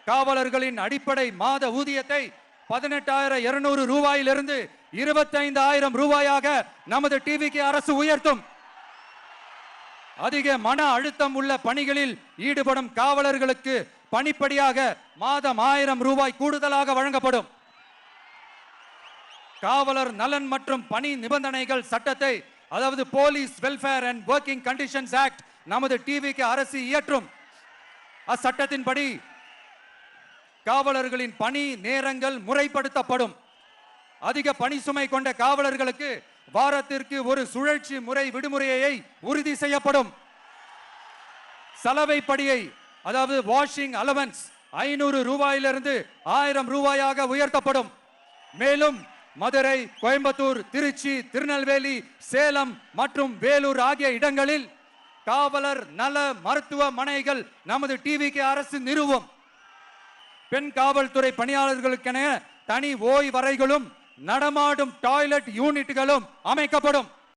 காவலர்களின் அடிப்படை மாத ஊதியத்தை 18,200 ரூபாயிலிருந்து 25,000 ரூபாயாக நமது டிவிகே அரசு உயர்த்தும். அதிக மன அழுத்தம் உள்ள பணிகளில் ஈடுபடும் காவலர்களுக்கு பணிப்படியாக மாதம் 1000 ரூபாய் கூடுதலாக வழங்கப்படும். காவலர் நலன் மற்றும் பணி நிபந்தனைகள் சட்டத்தை, அதாவது police welfare and working conditions act, நமது டிவிகே அரசு இயற்றும். அச்சட்டத்தின்படி காவலர்களின் பணி நேரங்கள் முறைப்படுத்தப்படும். அதிக பணி சுமை கொண்ட காவலர்களுக்கு வாரத்திற்கு ஒரு சுழற்சி முறை விடுமுறையை உறுதி செய்யப்படும். சலவைப்படியை, அதாவது வாஷிங் அலவன்ஸ் 500 ரூபாயிலிருந்து 1000 ரூபாயாக உயர்த்தப்படும். மேலும் மதுரை, கோயம்புத்தூர், திருச்சி, திருநெல்வேலி, சேலம் மற்றும் வேலூர் ஆகிய இடங்களில் காவலர் நல மருத்துவமனைகள் நமது டிவிகே அரசு நிறுவும். பெண் காவல்துறை பணியாளர்களுக்கென தனி ஓய்வறைகளும் நடமாடும் டாய்லெட் யூனிட்டுகளும் அமைக்கப்படும்.